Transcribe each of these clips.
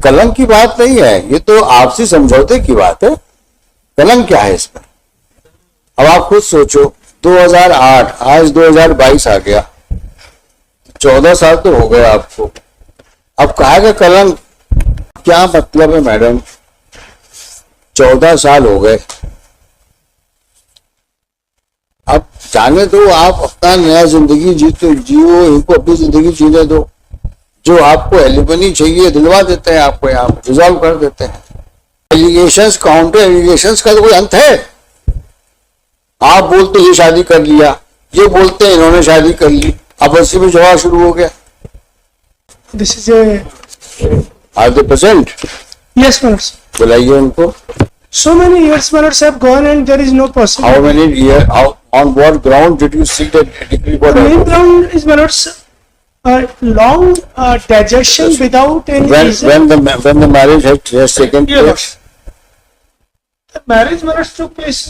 कलंक की बात नहीं है, ये तो आपसी समझौते की बात है। कलंक क्या है इसमें? अब आप खुद सोचो, 2008 आज 2022 आ गया, 14 साल तो हो गए आपको। अब कहा कि कलंक क्या मतलब है मैडम? 14 साल हो गए, अब जाने दो, आप अपना नया जिंदगी जियो, इनको अपनी जिंदगी जीने दो। जो आपको एलिमनी चाहिए दिलवा देते हैं, आपको यहाँ रिजॉल्व कर देते हैं। एलिगेशंस, काउंटर एलिगेशंस का तो कोई अंत है? आप बोलते ये शादी कर लिया, ये बोलते हैं इन्होंने शादी कर ली, अब उसी में जवाब शुरू हो गया। This is a are they present? Yes minutes. बुलाइए उनको। So many years minutes have gone and there is no possibility. How many years? On what ground did you seek that decree? The main ground is minutes long digestion without any reason. When the marriage has taken place. The marriage minutes took place.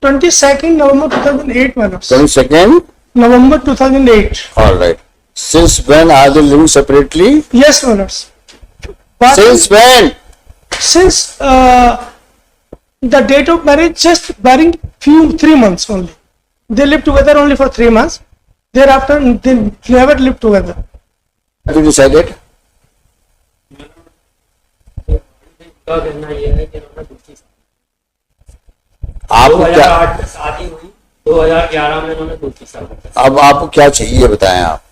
November 2008 minutes. 22nd November 2008. All right. Since when are they living separately? Yes, minutes. But Since when? since the date of marriage, just barring 3 months only. They lived together only for 3 months. Thereafter, they never lived together. Have you decided? आप क्या 2008 में शादी हुई, 2011 में उन्होंने दूसरी शादी। अब आपको क्या चाहिए बताएं आप?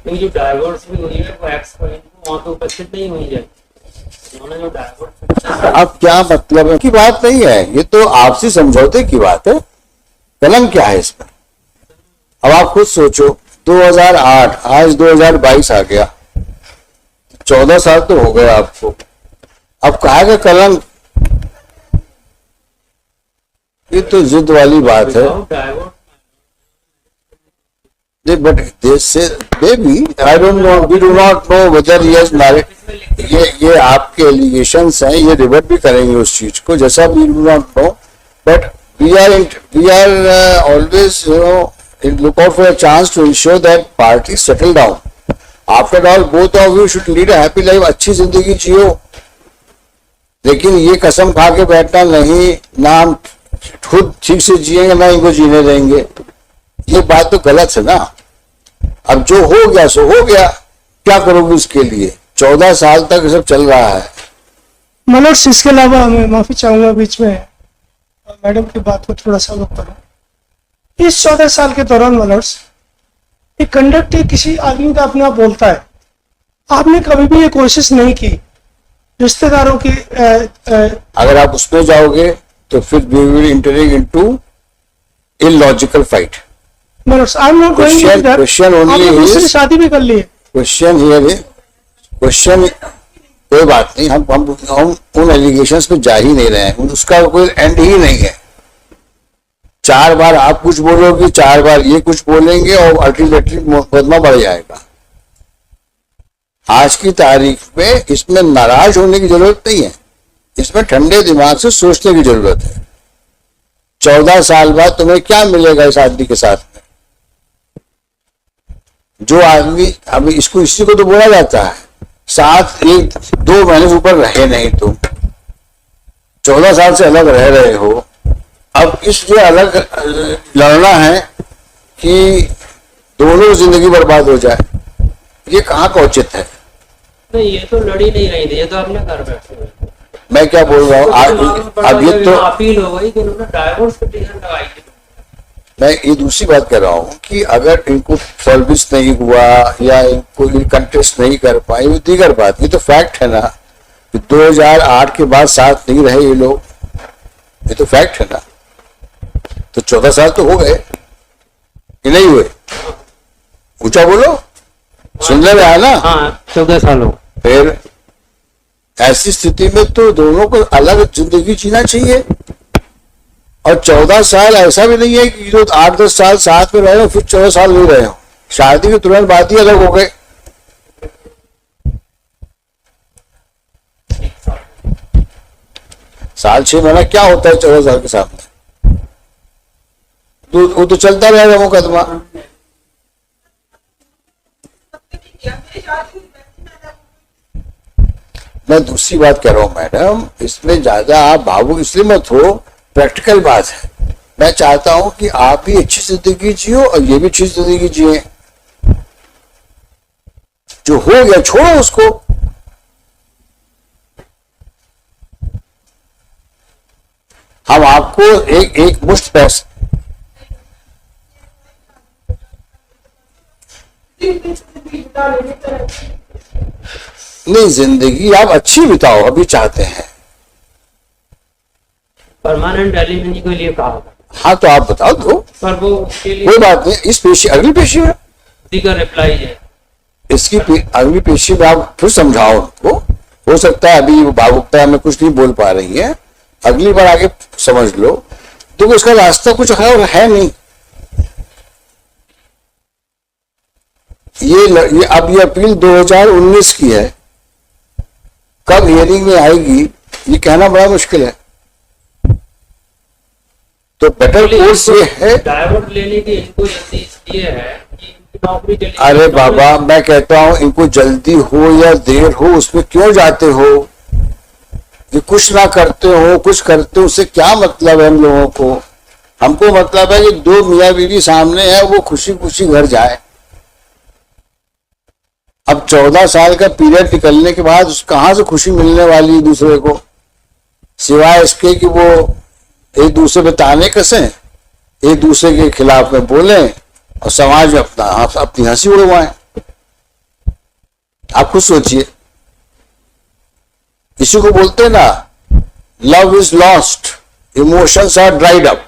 जो डाइवोर्स भी हुई है वो एक्स वहां पे उपस्थित नहीं हुई है, उन्होंने जो डाइवोर्स। अब क्या मतलब है की बात नहीं है, ये तो आपसी समझौते की बात है। कलंक क्या है इसमें? अब आप खुद सोचो, 2008 आज 2022 आ गया, 14 साल तो हो गए आपको। अब कहा कि कलंक, ये तो जिद वाली बात है। But baby I don't know, we do not know whether he has married. ये आपके एलिगेशंस हैं, ये रिवर्ट भी करेंगे उस चीज को, जैसा we do not know, but we are always look out for a chance to ensure that party settle down. After all both of you should lead a happy life, अच्छी जिंदगी जियो। लेकिन ये कसम खा के बैठना नहीं, ना हम खुद ठीक से जिएंगे ना इनको जीने देंगे, ये बात तो गलत है ना। अब जो हो गया सो हो गया, क्या करोगे उसके लिए? 14 साल तक सब चल रहा है। मनोज, इसके अलावा मैं माफी चाहूंगा बीच में मैडम की बात को थोड़ा सा रोक करूं। इस 14 साल के दौरान मनोज, ये कंडक्ट किसी आदमी का अपना बोलता है, आपने कभी भी ये कोशिश नहीं की रिश्तेदारों की अगर आप उसमें जाओगे तो फिर we will entering into illogical fight. Manoj, I am not going to that. Question only दूसरी शादी भी कर ली है। क्वेश्चन हियर है, क्वेश्चन कोई बात नहीं, हम उन एलिगेशंस पे जा ही नहीं रहे हैं, उसका कोई एंड ही नहीं है। 4 बार आप कुछ बोलोगे, 4 बार ये कुछ बोलेंगे और अल्टीमेटली मुकदमा बढ़ जाएगा। आज की तारीख में इसमें नाराज होने की जरूरत नहीं है, इसमें ठंडे दिमाग से सोचने की जरूरत है। 14 साल बाद तुम्हें क्या मिलेगा इस आदमी के साथ में? जो आदमी, अभी इसको इसी को तो बोला जाता है, साथ 1-2 महीने से ऊपर रहे नहीं, तुम 14 साल से अलग रह रहे हो। अब इसलिए अलग लड़ना है कि दोनों जिंदगी बर्बाद हो जाए, ये कहाँ का उचित है? नहीं, ये तो लड़ी नहीं रही थी, ये तो अपने घर बैठे हुए। मैं क्या बोल रहा हूँ, अब ये तो अपील हो गई कि उन्होंने डाइवोर्स पिटीशन लगाई थी। मैं ये दूसरी बात कर रहा हूँ कि अगर इनको सर्विस नहीं हुआ या इनको कंटेस्ट नहीं कर पाए, वो दीगर बात, ये तो फैक्ट है ना कि 2008 के बाद साथ नहीं रहे ये लोग, ये तो फैक्ट है ना। तो 14 साल तो हो गए कि नहीं हुए? ऊंचा बोलो, सुनने में आया ना? हाँ, 14 साल हो। फिर ऐसी स्थिति में तो दोनों को अलग जिंदगी जीना चाहिए। और 14 साल ऐसा भी नहीं है कि जो 8-10 साल साथ में रहे हो फिर 14 साल नहीं रहे हो, शादी के तुरंत बाद ही अलग हो गए। साल 6 महीना क्या होता है 14 साल के सामने? तो वो तो चलता रहेगा मुकदमा। मैं दूसरी बात कह रहा हूं मैडम, इसमें ज्यादा आप भावुक इसलिए मत हो, प्रैक्टिकल बात है। मैं चाहता हूं कि आप भी अच्छी जिंदगी जियो और ये भी अच्छी जिंदगी जिए। जो हो गया छोड़ो उसको। हम आपको एक मुश्त पैसा नहीं, जिंदगी आप अच्छी बिताओ अभी चाहते हैं। परमानेंट एलिमनी के लिए कहा था, हाँ तो आप बताओ तो, पर वो उसके लिए कोई बात नहीं। इस पेशी अगली पेशी में उसी का रिप्लाई है। अगली पेशी में आप फिर समझाओ उनको। हो सकता है अभी भावुकता में कुछ नहीं बोल पा रही है, अगली बार आगे समझ लो। तो इसका रास्ता कुछ है और है नहीं। ये अब ये अपील 2019 की है, कब हियरिंग में आएगी ये कहना बड़ा मुश्किल है। तो बेटर कोर्स ये है, डाइवर्ट लेने की इनको जल्दी इसलिए है कि इनकी नौकरी चली। अरे बाबा मैं कहता हूं इनको जल्दी हो या देर हो उसमें क्यों जाते हो? ये कुछ ना करते हो कुछ करते हो, उससे क्या मतलब है हम लोगों को? हमको मतलब है कि दो मियाँ बीवी सामने है, वो खुशी खुशी घर जाए। अब 14 साल का पीरियड निकलने के बाद कहां से खुशी मिलने वाली है दूसरे को, सिवाय इसके कि वो एक दूसरे पे ताने कसें, एक दूसरे के खिलाफ में बोलें और समाज में अपनी हंसी उड़वाएं। आप खुद सोचिए, किसी को बोलते हैं ना love is lost, emotions are dried up.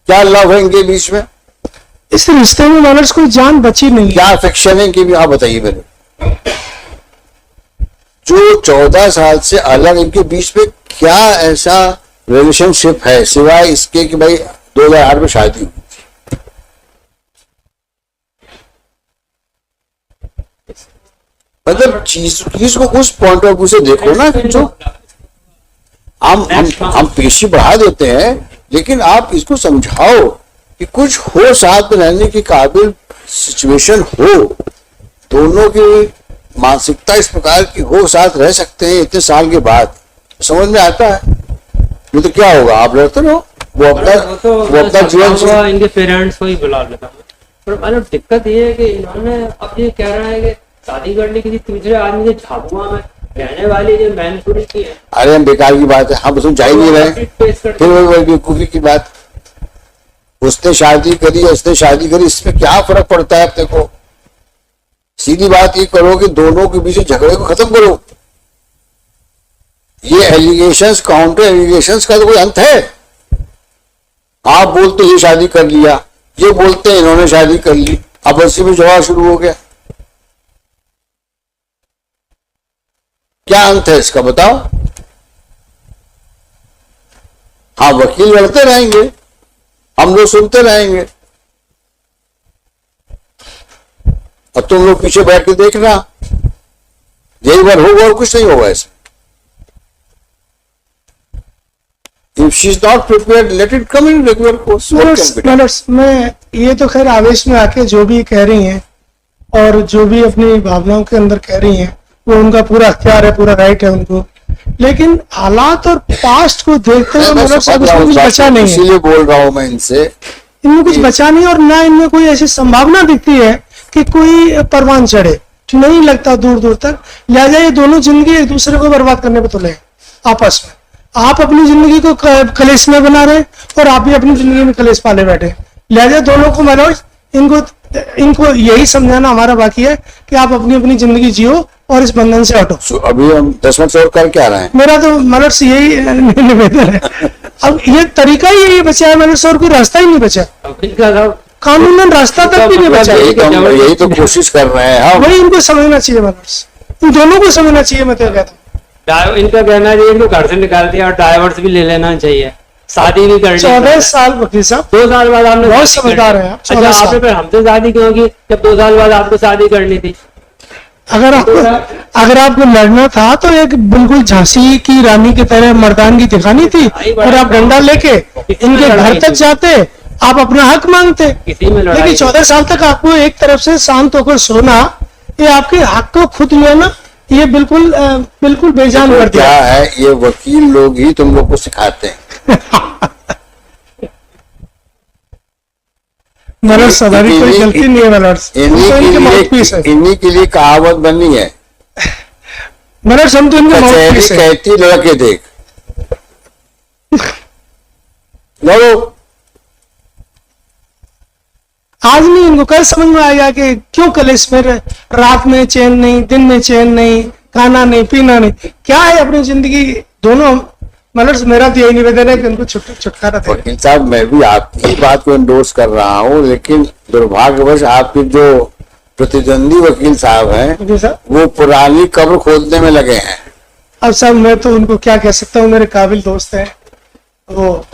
क्या लव है इनके बीच में? इस रिश्ते में मैनर्स कोई जान बची नहीं है। क्या अफेक्शन है इनके भी? आप बताइए मेरे। जो 14 साल से अलग इनके बीच में क्या ऐसा रिलेशनशिप है सिवाय इसके कि भाई 2008 में शादी हुई थी? मतलब चीज को उस पॉइंट ऑफ व्यू से देखो ना। जो हम पेशी बढ़ा देते हैं, लेकिन आप इसको समझाओ कि कुछ हो, साथ में रहने की काबिल सिचुएशन हो, दोनों की मानसिकता इस प्रकार की हो, साथ रह सकते हैं इतने साल के बाद। समझ में आता है। ये तो क्या होगा, आप लड़ते रहो, वो अपना जीवन इनके पेरेंट्स को ही बुला लेता। पर मतलब दिक्कत ये है कि इन्होंने अब ये कह रहा है कि शादी करने किसी तीसरे आदमी से झाबुआ में रहने वाली जो मैनपुरी की है। अरे हम बेकार की बात है, हम उसमें जा ही नहीं रहे। फिर वही बेवकूफी की बात, उसने शादी करी उसने शादी करी, इसमें क्या फर्क पड़ता है अपने को? सीधी बात ये करो कि दोनों के बीच झगड़े को खत्म करो। ये एलिगेशंस काउंटर एलिगेशंस का तो कोई अंत है? आप बोलते ये शादी कर लिया, ये बोलते हैं इन्होंने शादी कर ली, अब इसी में झगड़ा शुरू हो गया। क्या अंत है इसका बताओ? हाँ वकील लड़ते रहेंगे, हम लोग सुनते रहेंगे, और तुम लोग पीछे बैठ के देखना, यही बार होगा और कुछ नहीं होगा इसमें। If she is not prepared, let it come in regular course. What can be done? मैं ये तो खैर आवेश में आके जो भी कह रही हैं और जो भी अपनी भावनाओं के अंदर कह रही हैं, वो उनका पूरा अख्तियार है, पूरा राइट है उनको। लेकिन हालात और पास्ट को देखते हुए मतलब सब इसमें कुछ बचा नहीं है। इसीलिए बोल रहा हूं मैं इनसे, इनमें कुछ बचा नहीं, और ना इनमें कोई ऐसी संभावना दिखती है कि कोई परवान चढ़े, नहीं लगता दूर दूर तक। लिहाजा ये दोनों जिंदगी एक दूसरे को बर्बाद करने पे तुले आपस में। आप अपनी जिंदगी को कलेश में बना रहे और आप भी अपनी जिंदगी में कलेश पाले बैठे। लिहाजा दोनों को मनोज इनको यही समझाना हमारा बाकी है कि आप अपनी अपनी जिंदगी जियो और इस बंधन से हटो। अभी हम 10 मिनट और कर क्या रहे हैं? मेरा तो मनोज से यही निवेदन है। अब ये तरीका ही यही बचा है मनोज, और कोई रास्ता ही नहीं बचा, कानूनन रास्ता तक भी नहीं बचा। यही तो कोशिश कर रहे हैं हम। वही इनको समझना चाहिए मनोज, इन दोनों को समझना चाहिए। मैं तो कहता हूँ इनका कहना चाहिए इनको घर से निकाल दिया और डाइवर्स भी ले लेना चाहिए, शादी भी करनी। 14 साल वकील साहब, 2 साल बाद आपने बहुत समझदार है। अच्छा आपने फिर हमसे शादी क्यों की जब 2 साल बाद आपको शादी करनी थी? अगर आपको लड़ना था तो एक बिल्कुल झांसी की रानी की तरह मर्दानगी दिखानी थी, और आप डंडा लेके इनके घर तक जाते, आप अपना हक मांगते। किसी में लड़ाई लेकिन 14 साल तक आपको एक तरफ से शांत होकर सोना, ये आपके हक को खुद लेना, ये बिल्कुल बिल्कुल बेजान कर दिया। क्या है, ये वकील लोग ही तुम लोग को सिखाते हैं। मलर्स हमारी कोई गलती नहीं है मलर्स, इनके माउथपीस है। इन्हीं के लिए कहावत बनी है, मलर्स हम तो इनके कचहरी माउथपीस है। कहती लड़के देख लड़ो। आज नहीं, इनको कल समझ में आएगा कि क्यों कलेश में रात में चैन नहीं, दिन में चैन नहीं, खाना नहीं, पीना नहीं, क्या है अपनी जिंदगी। दोनों मलर्स, मेरा तो यही निवेदन है कि उनको छुटकारा दे। वकील साहब, मैं भी आपकी बात को एंडोर्स कर रहा हूँ, लेकिन दुर्भाग्यवश आपके जो प्रतिद्वंदी वकील साहब हैं, जी सर। वो पुरानी कब्र खोदने में लगे हैं। अब सर मैं तो उनको क्या कह सकता हूँ, मेरे काबिल दोस्त हैं। वो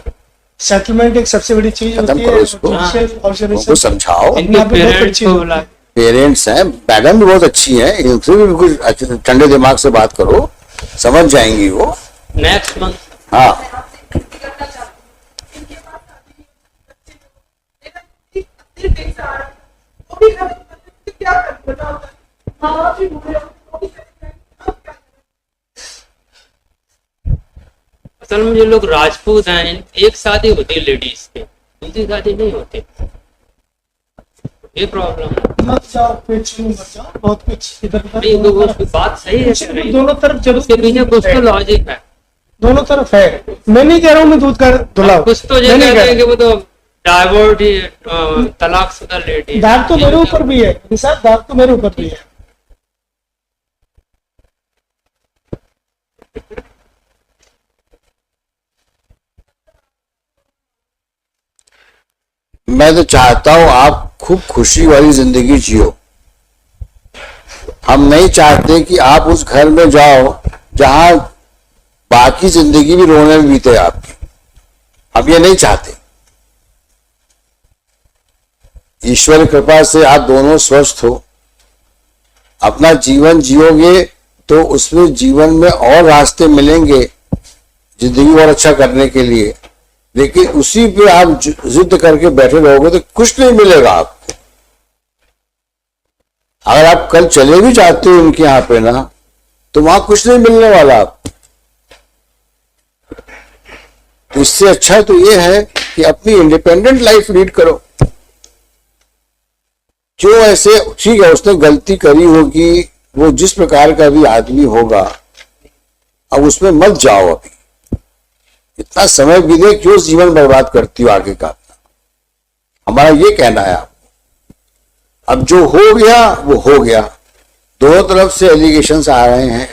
सेटलमेंट एक सबसे बड़ी चीज खत्म होती करो है, इसको। judicial observation। उनको समझाओ। इनके यहाँ पे बहुत पेरेंट्स अच्छी को है। बुला पेरेंट्स हैं, मैडम भी बहुत अच्छी हैं, इनसे भी कुछ ठंडे दिमाग से बात करो, समझ जाएंगी वो। Next month. हाँ, असल में जो लोग राजपूत हैं, एक शादी होती है लेडीज की, दूसरी शादी नहीं होती, ये प्रॉब्लम है। मत जाओ, पेट में मत जाओ, बहुत कुछ इधर नहीं, वो उसकी बात सही है कि नहीं, दोनों तरफ जरूर, उसके पीछे कुछ तो लॉजिक है। दोनों तरफ है। मैं नहीं कह रहा हूँ मैं दूध का धुलाओ, कुछ तो मैं ये नहीं कहते कह हैं कि रहा। वो तो डाइवोर्स ही तलाकशुदा लेडी है। दाग तो मेरे ऊपर भी है निसार, दाग तो मेरे ऊपर भी है। मैं तो चाहता हूं आप खूब खुशी वाली जिंदगी जियो। हम नहीं चाहते कि आप उस घर में जाओ जहां बाकी जिंदगी भी रोने में बीते आपकी। हम ये नहीं चाहते। ईश्वर की कृपा से आप दोनों स्वस्थ हो, अपना जीवन जियोगे तो उसमें जीवन में और रास्ते मिलेंगे जिंदगी और अच्छा करने के लिए। लेकिन उसी पे आप जिद करके बैठे रहोगे तो कुछ नहीं मिलेगा आपको। अगर आप कल चले भी जाते हो उनके यहां पे ना, तो वहां कुछ नहीं मिलने वाला आपको। तो इससे अच्छा तो ये है कि अपनी इंडिपेंडेंट लाइफ लीड करो। जो ऐसे, ठीक है उसने गलती करी होगी, वो जिस प्रकार का भी आदमी होगा, अब उसमें मत जाओ। अभी इतना समय बीते, क्यों जीवन बर्बाद करती हो आगे का अपना। हमारा ये कहना है आपको। अब जो हो गया वो हो गया। दोनों तरफ से एलिगेशंस आ रहे हैं,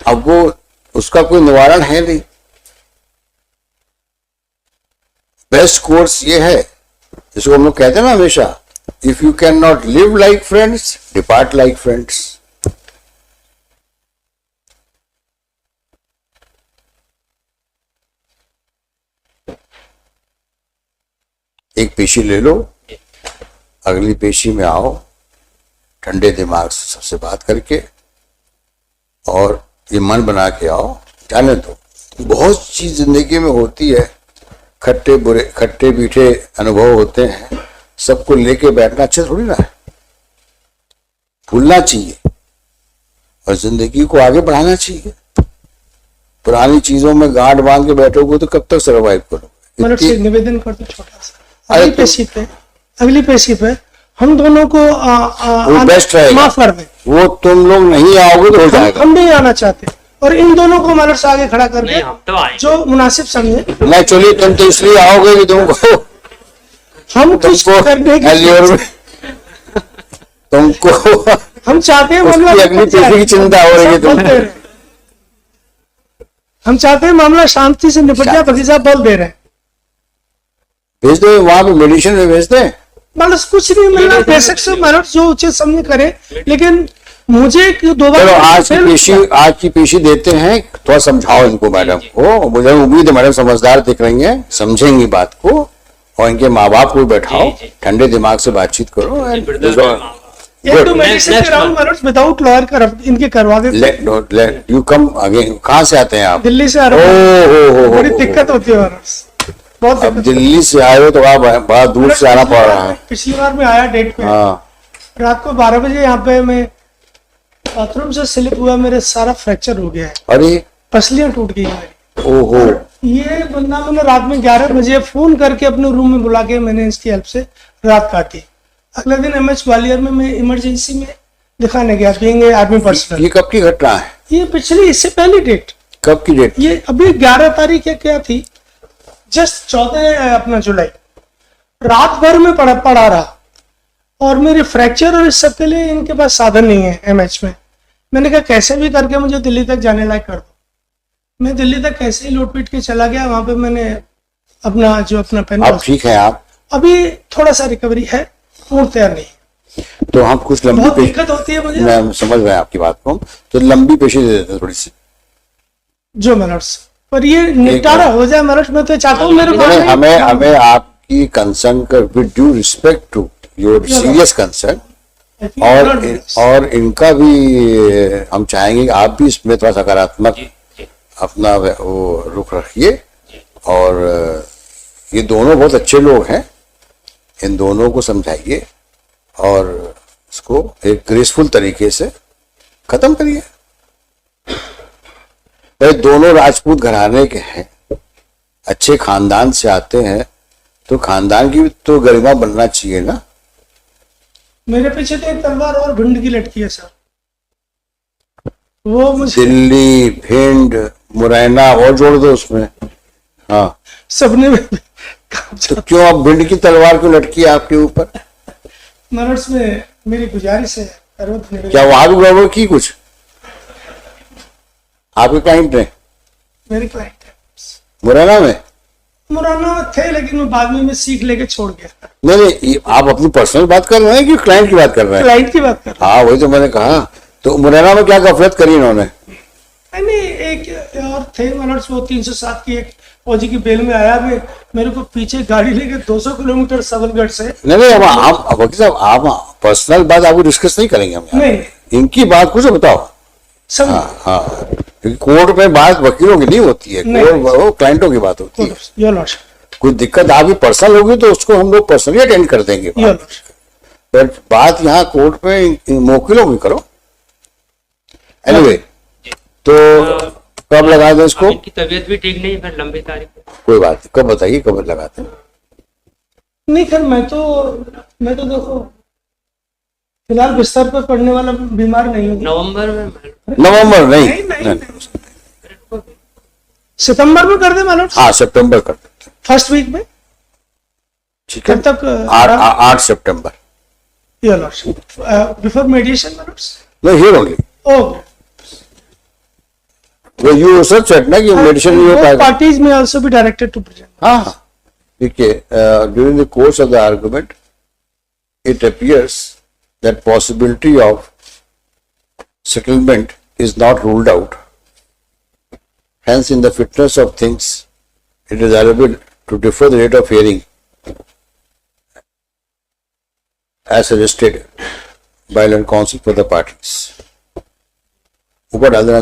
अब वो उसका कोई निवारण है नहीं। बेस्ट कोर्स ये है, जिसको हम लोग कहते हैं ना हमेशा, if you can not live like friends, depart like friends. एक पेशी ले लो, अगली पेशी में आओ ठंडे दिमाग से सबसे बात करके, और ये मन बना के आओ। जाने दो, बहुत चीज जिंदगी में होती है, खट्टे बुरे खट्टे मीठे अनुभव होते हैं, सबको लेके बैठना अच्छा थोड़ी ना है। भूलना चाहिए और जिंदगी को आगे बढ़ाना चाहिए। पुरानी चीजों में गांठ बांध के बैठोगे तो कब तक सर्वाइव करोगे। मतलब से निवेदन कर दो छोटा सा, अरे अगली पेशी पे हम दोनों को वो बेस्ट रहेगा। माफ कर दें, वो तुम लोग नहीं आओगे तो हो जाएगा। हम नहीं आना चाहते, और इन दोनों को मलर्स आगे खड़ा नहीं, करके हम तो आएंगे। जो मुनासिब समझे। नहीं चलिए, तुम तो इसलिए आओगे कि हम कुछ करने की, तुमको हम चाहते हैं उसकी मामला अगली पीढ़ी की चिंता हो रही है तुमको। हम चाहते हैं मामला शांति से निपट जाए, भगीरथ साहब बल दे रहे हैं। भेज दो वहां पे, मेडिसिन में भेज दे। मतलब कुछ नहीं मिलना, बेशक से मलर्स जो उचित समझ करे, लेकिन मुझे दोबारा चलो आज की पेशी देते हैं, थोड़ा समझाओ इनको मैडम को। मुझे उम्मीद है मैडम समझदार दिख रही हैं, समझेंगी बात को, और इनके माँ बाप को बैठाओ, जी। ठंडे दिमाग से बातचीत करो। एक दो Good. मेडिसिन Next दे रहा हूँ one. मनोज, विदाउट लॉयर का इनके करवा देते। let you come again. कहाँ से आते हैं आप? दिल्ली से आ रहा हूँ, ओ बड़ी दिक्कत होती है मनोज, बहुत अब दिक्कत। दिल्ली से आए हो तो आप बहुत दूर से आना पड़ रहा है। पिछली बार मैं आया डेट पे, हाँ, रात को 12 बजे यहाँ पे मैं बाथरूम से स्लिप हुआ, मेरे सारा फ्रैक्चर हो गया है, अरे पसलियां टूट गई मेरी। ओहो, ये बंदा मैंने रात में 11 बजे फोन करके अपने रूम में बुला के मैंने इसकी हेल्प से रात काटी। अगले दिन एमएच ग्वालियर में मैं इमरजेंसी में दिखाने गया, बीइंग ए आर्मी पर्सनल। ये कब की घटना है? ये पिछली, इससे पहली डेट, कब की डेट? ये अभी 11 तारीख या क्या थी, जस्ट 14 अपना जुलाई, रात भर में पड़ा रहा। और मेरे फ्रैक्चर और इस सब के लिए इनके पास साधन नहीं है एमएच में। मैंने कहा कैसे भी करके मुझे दिल्ली तक जाने लायक कर दो। मैं दिल्ली तक कैसे ही लौट पीट के चला गया, वहां पे मैंने अपना जो अपना पेन, आप ठीक हैं आप? अभी थोड़ा सा रिकवरी है, पूर्णतया नहीं। तो हम कुछ लंबी बहुत पेशी, दिक्कत होती है मुझे मैं समझ रहे हैं आपकी बात को, तो लंबी पेशी दे देते हैं थोड़ी सी। जो मनोज, पर ये निपटारा हो जाए मनोज, मैं तो चाहता हूँ मेरे को नहीं, हमें आपकी कंसर्न कर, with due respect to your serious concern, और इनका भी हम चाहेंगे कि आप भी इसमें थोड़ा सकारात्मक अपना वो रुख रखिए। और ये दोनों बहुत अच्छे लोग हैं, इन दोनों को समझाइए और इसको एक ग्रेसफुल तरीके से खत्म करिए। भाई दोनों राजपूत घराने के हैं, अच्छे खानदान से आते हैं, तो खानदान की तो गरिमा बनना चाहिए ना। मेरे पीछे तो एक तलवार और भिंड की लटकी है सर, वो मुझे दिल्ली, भिंड, मुरैना और जोड़ दो उसमें। हाँ, सपने में तो क्यों आप भिंड की तलवार क्यों लटकी है आपके ऊपर? मनोज में मेरी गुजारिश है, पर्वत निवेदन। क्या वहां भी गड़बड़ की कुछ? आपके क्लाइंट ने मेरे क्लाइंट है मुरैना में? मुराना थे, लेकिन मैं सीख लेके छोड़ गया। नहीं नहीं, ये आप अपनी पर्सनल बात कर रहे हैं कि क्लाइंट की बात कर रहे हैं? क्लाइंट की बात कर रहा हाँ वही तो मैंने कहा। तो मुरैना में क्या गफलत करी इन्होंने? हूँ। नहीं, एक और थे मनोज, वो 307 की एक फौजी की बेल में आया, मेरे को पीछे गाड़ी लेके 200 किलोमीटर सबलगढ़ से। नहीं नहीं, हम वकील साहब, आप पर्सनल बात आपको डिस्कस नहीं करेंगे हम यहाँ। नहीं, इनकी बात कुछ बताओ। सब हाँ हाँ, क्योंकि कोर्ट में बात वकीलों की नहीं होती है, नहीं। कोर्ट वो क्लाइंटों की बात होती है। योर लॉर्डशिप, कोई दिक्कत आपकी पर्सनल होगी तो उसको हम लोग पर्सनली अटेंड कर देंगे, योर लॉर्डशिप। बट बात यहाँ कोर्ट में इन मोकिलों की करो। एनीवे, तो कब लगा दें इसको? इनकी तबीयत भी ठीक नहीं, फिर लंबी तारीख है। कोई बात नहीं, कब बताइए, कब लगाते हैं? नहीं खैर, मैं तो देखो फिलहाल बिस्तर पर पड़ने वाला बीमार नहीं हूँ। नवंबर में नवंबर नहीं, नहीं। सितंबर में कर दे मनोज, हाँ सितंबर कर देते हैं। फर्स्ट वीक में। ठीक है, कब तक? 8 सितंबर। Your lordship, before mediation Manoj. नहीं, हियर ओनली। ओके, वो यू सच सेड ना कि मेडिसिन नहीं हो पाएगा। Parties may also be directed to present. हाँ हाँ, देखिए, during the course of the argument it appears that possibility of settlement is not ruled out. Hence, in the fitness of things, it is allowable to defer the date of hearing as suggested by learned counsel for the parties. ऊपर डाल देना।